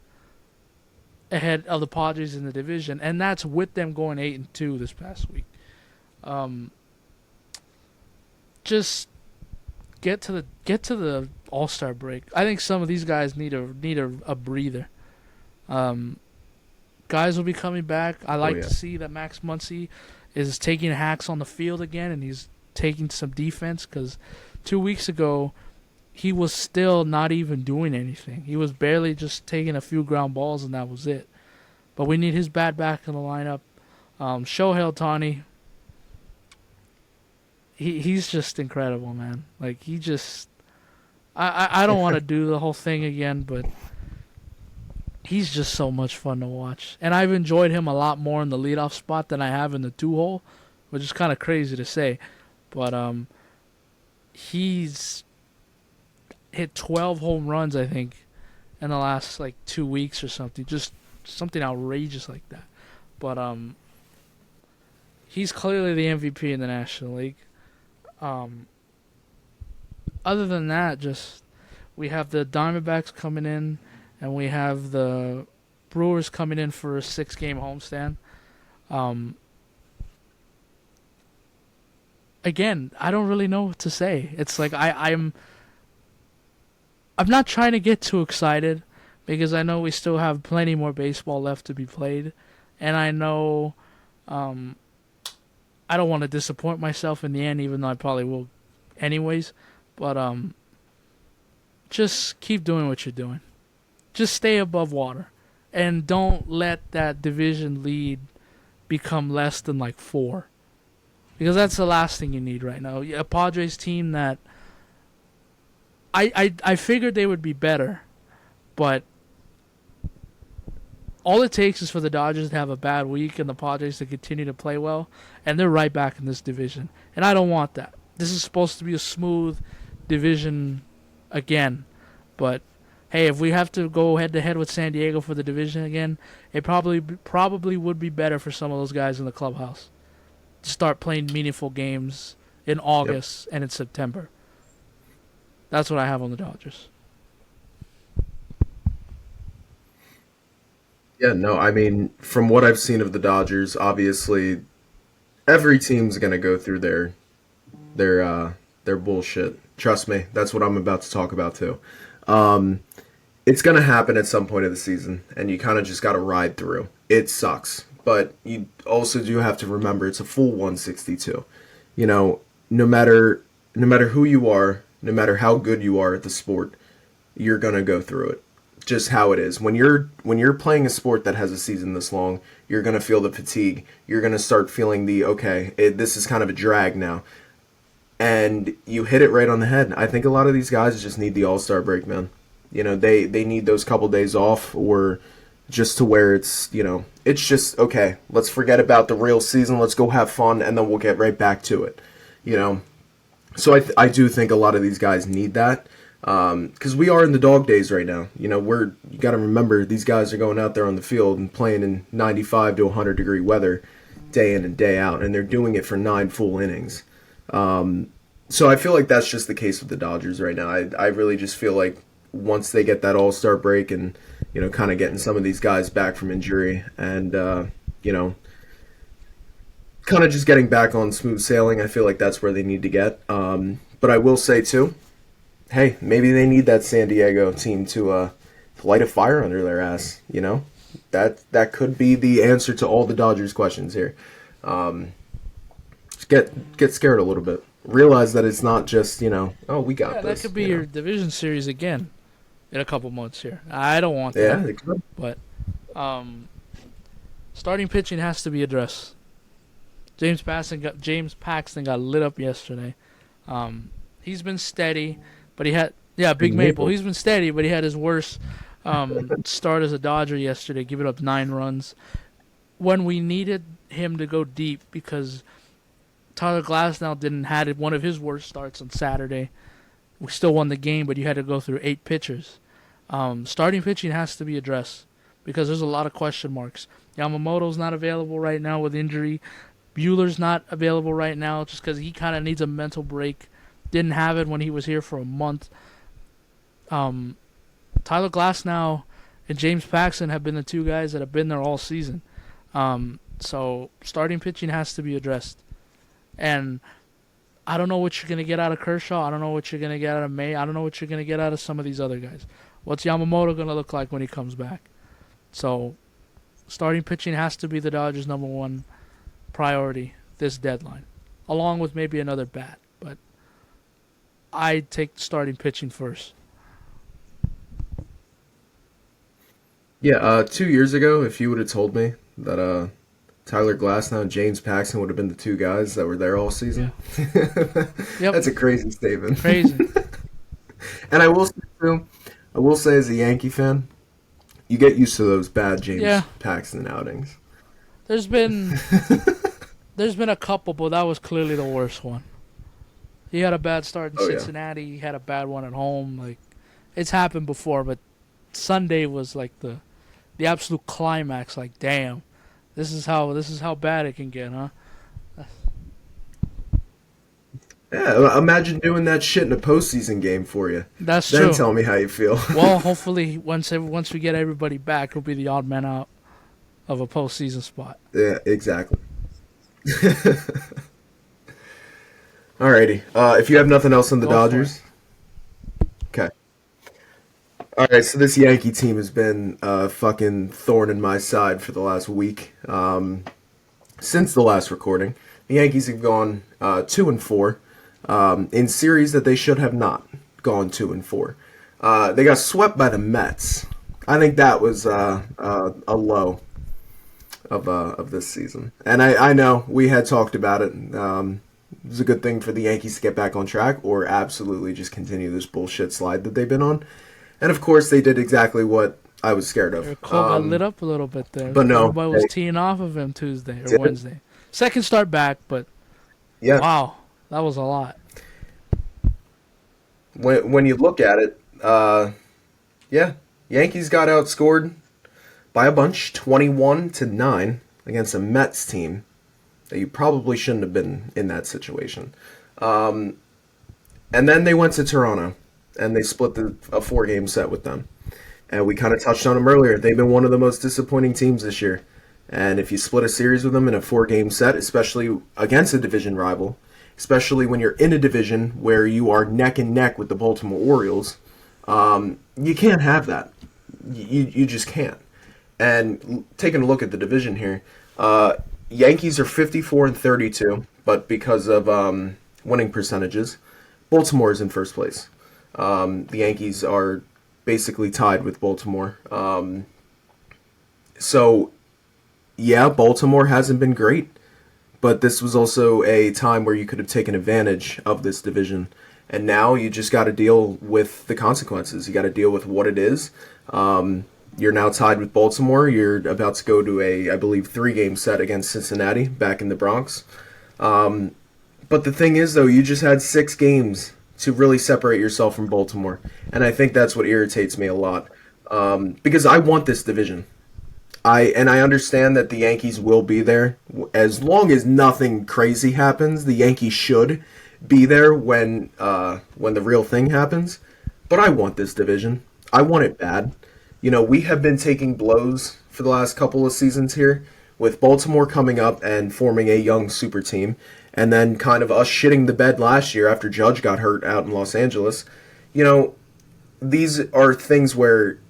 ahead of the Padres in the division, and that's with them going 8-2 this past week. Just get to the All-Star break. I think some of these guys need a breather. Guys will be coming back. I Oh like yeah. to see that Max Muncy is taking hacks on the field again, and he's taking some defense, because 2 weeks ago he was still not even doing anything. He was barely just taking a few ground balls, and that was it. But we need his bat back in the lineup. Shohei Ohtani, he's just incredible, man. Like, he just... I don't want to do the whole thing again, but he's just so much fun to watch. And I've enjoyed him a lot more in the leadoff spot than I have in the 2-hole, which is kind of crazy to say. But he's hit 12 home runs, I think, in the last 2 weeks or something. Just something outrageous like that. But he's clearly the MVP in the National League. Other than that, just we have the Diamondbacks coming in, and we have the Brewers coming in for a 6-game homestand. Again, I don't really know what to say. It's like I'm not trying to get too excited, because I know we still have plenty more baseball left to be played, and I know I don't want to disappoint myself in the end, even though I probably will anyways. But just keep doing what you're doing. Just stay above water. and don't let that division lead become less than like 4, because that's the last thing you need right now. A Padres team that I figured they would be better, but all it takes is for the Dodgers to have a bad week and the Padres to continue to play well, and they're right back in this division. And I don't want that. This is supposed to be a smooth division again, but hey, if we have to go head to head with San Diego for the division again, it probably would be better for some of those guys in the clubhouse to start playing meaningful games in Yep. August and in September. That's what I have on the Dodgers. Yeah, no, I mean, from what I've seen of the Dodgers, obviously every team's gonna go through their bullshit. Trust me, that's what I'm about to talk about too. Um, it's gonna happen at some point of the season, and you kind of just gotta ride through. It sucks, but you also do have to remember it's a full 162. You know, no matter no matter who you are, no matter how good you are at the sport, you're gonna go through it. Just how it is. When you're playing a sport that has a season this long, you're gonna feel the fatigue. You're gonna start feeling the okay. This is kind of a drag now, and you hit it right on the head. I think a lot of these guys just need the All Star break, man. They need those couple days off, or just to where it's just okay. Let's forget about the real season. Let's go have fun, and then we'll get right back to it. You know, so I do think a lot of these guys need that because we are in the dog days right now. You got to remember these guys are going out there on the field and playing in 95 to 100-degree weather day in and day out, and they're doing it for 9 full innings. So I feel like that's just the case with the Dodgers right now. I really just feel like once they get that All-Star break and kind of getting some of these guys back from injury and you know kind of just getting back on smooth sailing, I feel like that's where they need to get. But I will say too, hey, maybe they need that San Diego team to light a fire under their ass. That could be the answer to all the Dodgers questions here. Just get scared a little bit. Realize that it's not just oh, we got Yeah, that this. could be your division series again in a couple months here. I don't want that, Yeah, it could. but um, starting pitching has to be addressed. James Paxton got lit up yesterday. He's been steady, but he had Big Big Maple. Maple. He's been steady, but he had his worst start as a Dodger yesterday, giving up 9 runs when we needed him to go deep because Tyler Glasnow didn't had one of his worst starts on Saturday. We still won the game, but you had to go through 8 pitchers. Starting pitching has to be addressed because there's a lot of question marks. Yamamoto's not available right now with injury. Bueller's not available right now just because he kind of needs a mental break. Didn't have it when he was here for a month. Tyler Glasnow and James Paxton have been the two guys that have been there all season. So starting pitching has to be addressed. And I don't know what you're going to get out of Kershaw. I don't know what you're going to get out of May. I don't know what you're going to get out of some of these other guys. What's Yamamoto going to look like when he comes back? So starting pitching has to be the Dodgers' number one priority this deadline, along with maybe another bat. But I'd take starting pitching first. Yeah, 2 years ago, if you would have told me that Tyler Glasnow and James Paxton would have been the two guys that were there all Yeah. season, Yep. that's a crazy statement. Crazy. And I will say too, as a Yankee fan, you get used to those bad James Yeah. Paxton outings. There's been a couple, but that was clearly the worst one. He had a bad start in Oh yeah. Cincinnati. He had a bad one at home. Like it's happened before, but Sunday was like the absolute climax. Like, damn, this is how bad it can get, huh? Yeah, imagine doing that shit in a postseason game for you. That's Then true. tell me how you feel. Well, hopefully once we get everybody back, he'll be the odd man out of a postseason spot. Yeah, exactly. Alrighty. If you have nothing else on the Go for it. Dodgers, okay. All right, so this Yankee team has been a fucking thorn in my side for the last week. Since the last recording, the Yankees have gone 2-4 in series that they should have not gone 2-4. They got swept by the Mets I think that was a low of this season. And I know we had talked about it. It was a good thing for the Yankees to get back on track, or absolutely just continue this bullshit slide that they've been on. And of course, they did exactly what I was scared of. Cole got lit up a little bit there. But no, Everybody was teeing off of him Tuesday or did. Wednesday. Second start back, but Yeah. wow, that was a lot. When you look at it, yeah, Yankees got outscored by a bunch, 21-9 against a Mets team that you probably shouldn't have been in that situation. And then they went to Toronto and they split a 4-game set with them. And we kind of touched on them earlier. They've been one of the most disappointing teams this year. And if you split a series with them in a 4-game set, especially against a division rival, especially when you're in a division where you are neck and neck with the Baltimore Orioles, you can't have that. You just can't. And taking a look at the division here, Yankees are 54-32, but because of winning percentages, Baltimore is in first place. The Yankees are basically tied with Baltimore. So, yeah, Baltimore hasn't been great, but this was also a time where you could have taken advantage of this division. And now you just got to deal with the consequences. You got to deal with what it is. You're now tied with Baltimore. You're about to go to I believe, 3-game set against Cincinnati back in the Bronx. But the thing is, though, you just had 6 games to really separate yourself from Baltimore. And I think that's what irritates me a lot. Because I want this division. I understand that the Yankees will be there. As long as nothing crazy happens, the Yankees should be there when the real thing happens. But I want this division. I want it bad. You know, we have been taking blows for the last couple of seasons here, with Baltimore coming up and forming a young super team, and then kind of us shitting the bed last year after Judge got hurt out in Los Angeles. You know, these are things where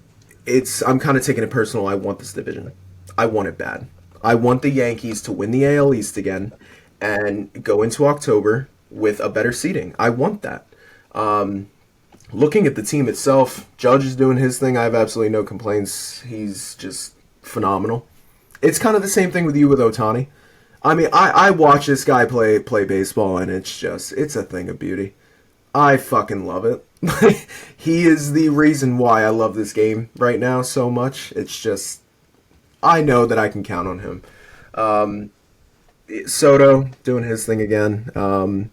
I'm kind of taking it personal. I want this division. I want it bad. I want the Yankees to win the AL East again and go into October with a better seeding. I want that. Looking at the team itself, Judge is doing his thing. I have absolutely no complaints. He's just phenomenal. It's kind of the same thing with you with Ohtani. I mean, I watch this guy play baseball, and it's a thing of beauty. I fucking love it. He is the reason why I love this game right now so much. It's just, I know that I can count on him. Soto doing his thing again.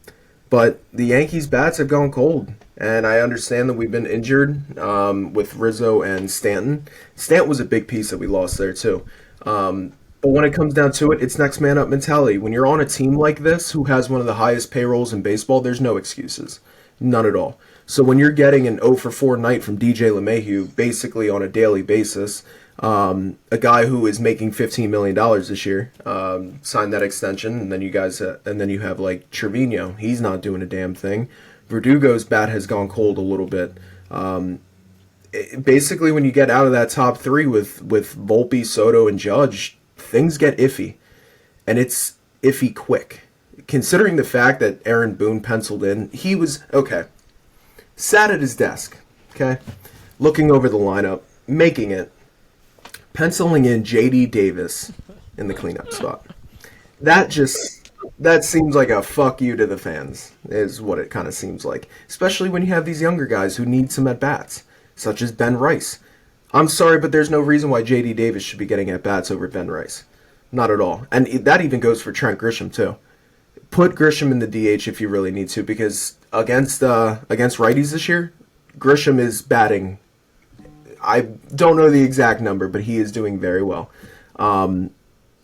But the Yankees' bats have gone cold. And I understand that we've been injured with Rizzo and Stanton. Stanton was a big piece that we lost there, too. But when it comes down to it, it's next man up mentality. When you're on a team like this, who has one of the highest payrolls in baseball, there's no excuses. None at all. So when you're getting an 0 for 4 night from DJ LeMahieu, basically on a daily basis, a guy who is making $15 million this year, signed that extension, and then you have like Trevino. He's not doing a damn thing. Verdugo's bat has gone cold a little bit. Basically, when you get out of that top 3 with Volpe, Soto, and Judge, things get iffy, and it's iffy quick. Considering the fact that Aaron Boone penciled in, he was sat at his desk, looking over the lineup, making it, penciling in J.D. Davis in the cleanup spot. That seems like a fuck you to the fans, is what it kind of seems like. Especially when you have these younger guys who need some at-bats, such as Ben Rice. I'm sorry, but there's no reason why J.D. Davis should be getting at-bats over Ben Rice. Not at all. And that even goes for Trent Grisham, too. Put Grisham in the DH if you really need to, because against righties this year, Grisham is batting. I don't know the exact number, but he is doing very well. And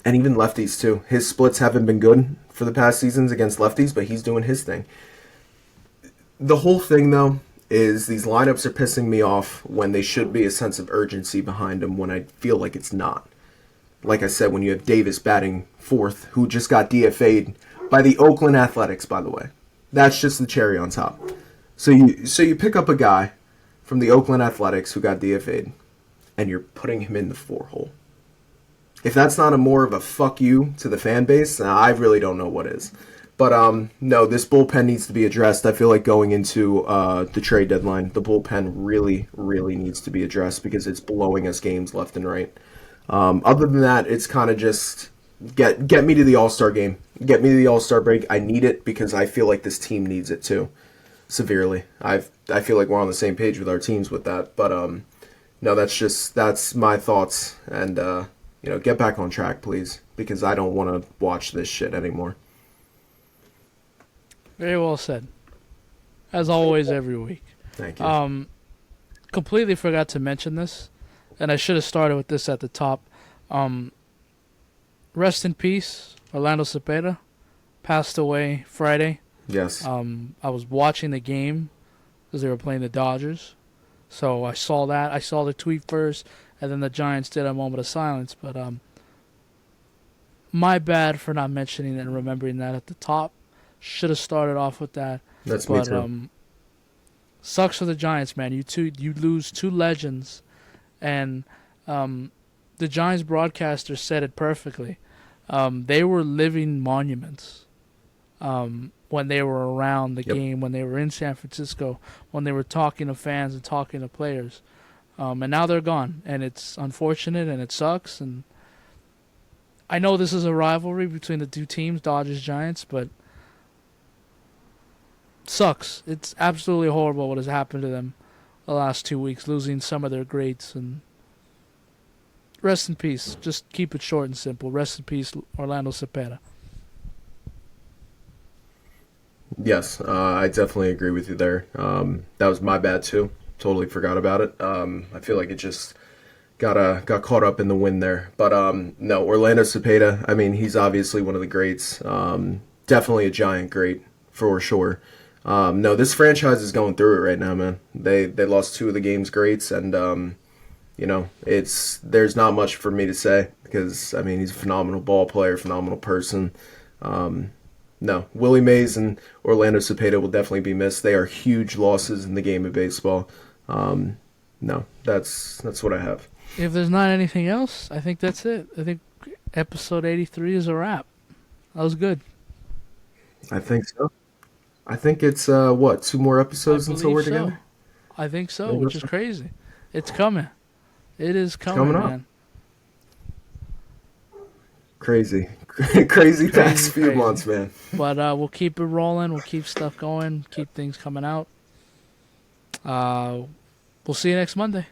even lefties, too. His splits haven't been good for the past seasons against lefties, but he's doing his thing. The whole thing, though, is these lineups are pissing me off when they should be a sense of urgency behind them when I feel like it's not. Like I said, when you have Davis batting 4th, who just got DFA'd by the Oakland Athletics, by the way. That's just the cherry on top. So you pick up a guy from the Oakland Athletics who got DFA'd, and you're putting him in the 4-hole. If that's not more of a fuck you to the fan base, I really don't know what is. But no, this bullpen needs to be addressed. I feel like going into the trade deadline, the bullpen really, really needs to be addressed because it's blowing us games left and right. Other than that, it's kind of just get me to the All-Star game. Get me to the All-Star break. I need it because I feel like this team needs it too, severely. I feel like we're on the same page with our teams with that. But no, that's my thoughts. And get back on track, please, because I don't want to watch this shit anymore. Very well said. As always, every week. Thank you. Completely forgot to mention this, and I should have started with this at the top. Rest in peace, Orlando Cepeda. Passed away Friday. Yes. I was watching the game because they were playing the Dodgers. So I saw that. I saw the tweet first, and then the Giants did a moment of silence. But my bad for not mentioning and remembering that at the top. Should have started off with that. That's me too. Sucks for the Giants, man. You lose two legends, and the Giants broadcaster said it perfectly. They were living monuments when they were around the game, when they were in San Francisco, when they were talking to fans and talking to players. And now they're gone, and it's unfortunate and it sucks. And I know this is a rivalry between the two teams, Dodgers, Giants, but sucks. It's absolutely horrible what has happened to them the last 2 weeks, losing some of their greats. And rest in peace. Just keep it short and simple. Rest in peace, Orlando Cepeda. Yes, I definitely agree with you there. That was my bad too. Totally forgot about it. I feel like it just got caught up in the wind there. But no, Orlando Cepeda. I mean, he's obviously one of the greats. Definitely a Giant great for sure. No, this franchise is going through it right now, man. They lost two of the game's greats, and there's not much for me to say because I mean he's a phenomenal ball player, phenomenal person. No, Willie Mays and Orlando Cepeda will definitely be missed. They are huge losses in the game of baseball. No, that's what I have. If there's not anything else, I think that's it. I think episode 83 is a wrap. That was good. I think so. I think it's what, two more episodes until we're together? I think so, Maybe which is crazy. It's coming. It is coming, up. man. Crazy. Crazy past few months, man. But we'll keep it rolling. We'll keep stuff going. Keep things coming out. We'll see you next Monday.